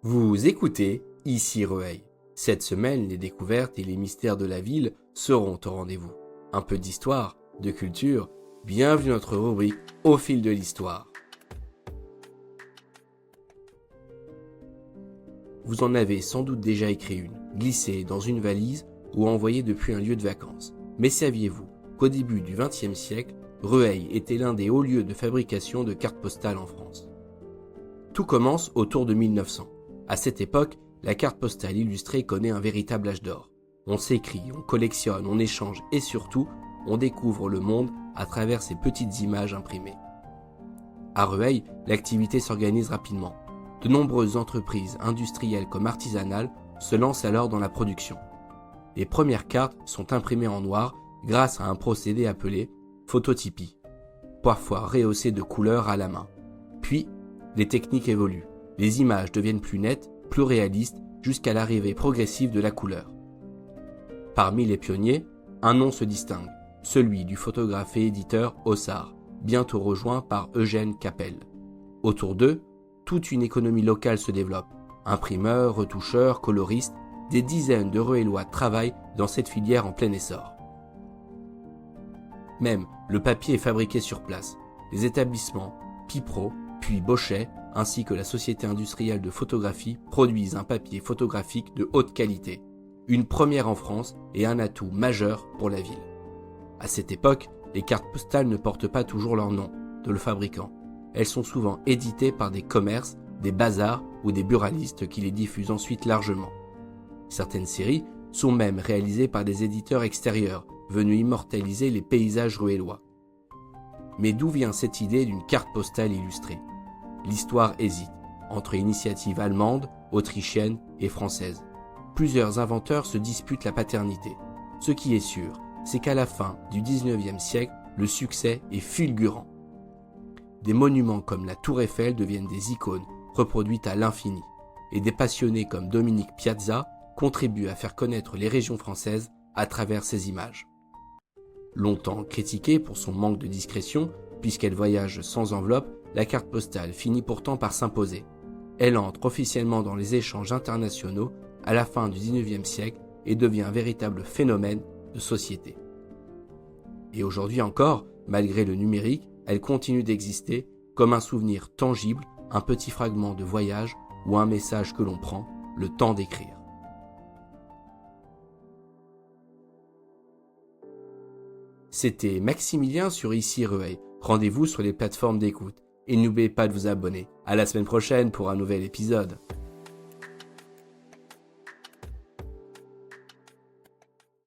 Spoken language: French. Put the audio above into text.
Vous écoutez Ici Rueil. Cette semaine, les découvertes et les mystères de la ville seront au rendez-vous. Un peu d'histoire, de culture, bienvenue dans notre rubrique Au fil de l'histoire. Vous en avez sans doute déjà écrit une, glissée dans une valise ou envoyée depuis un lieu de vacances. Mais saviez-vous qu'au début du XXe siècle, Rueil était l'un des hauts lieux de fabrication de cartes postales en France? Tout commence autour de 1900. À cette époque, la carte postale illustrée connaît un véritable âge d'or. On s'écrit, on collectionne, on échange et surtout, on découvre le monde à travers ces petites images imprimées. À Rueil, l'activité s'organise rapidement. De nombreuses entreprises industrielles comme artisanales se lancent alors dans la production. Les premières cartes sont imprimées en noir grâce à un procédé appelé phototypie, parfois rehaussé de couleurs à la main. Puis, les techniques évoluent. Les images deviennent plus nettes, plus réalistes, jusqu'à l'arrivée progressive de la couleur. Parmi les pionniers, un nom se distingue, celui du photographe et éditeur Hossart, bientôt rejoint par Eugène Capelle. Autour d'eux, toute une économie locale se développe. Imprimeurs, retoucheurs, coloristes, des dizaines de Ruellois travaillent dans cette filière en plein essor. Même le papier est fabriqué sur place. Les établissements Pipro, puis Bochet, ainsi que la société industrielle de photographie produisent un papier photographique de haute qualité, une première en France et un atout majeur pour la ville. À cette époque, les cartes postales ne portent pas toujours leur nom de le fabricant. Elles sont souvent éditées par des commerces, des bazars ou des buralistes qui les diffusent ensuite largement. Certaines séries sont même réalisées par des éditeurs extérieurs venus immortaliser les paysages ruellois. Mais d'où vient cette idée d'une carte postale illustrée ? L'histoire hésite entre initiatives allemandes, autrichiennes et françaises. Plusieurs inventeurs se disputent la paternité. Ce qui est sûr, c'est qu'à la fin du XIXe siècle, le succès est fulgurant. Des monuments comme la Tour Eiffel deviennent des icônes reproduites à l'infini, et des passionnés comme Dominique Piazza contribuent à faire connaître les régions françaises à travers ces images. Longtemps critiquée pour son manque de discrétion, puisqu'elle voyage sans enveloppe, la carte postale finit pourtant par s'imposer. Elle entre officiellement dans les échanges internationaux à la fin du XIXe siècle et devient un véritable phénomène de société. Et aujourd'hui encore, malgré le numérique, elle continue d'exister comme un souvenir tangible, un petit fragment de voyage ou un message que l'on prend le temps d'écrire. C'était Maximilien sur Ici Rueil. Rendez-vous sur les plateformes d'écoute. Et n'oubliez pas de vous abonner. À la semaine prochaine pour un nouvel épisode.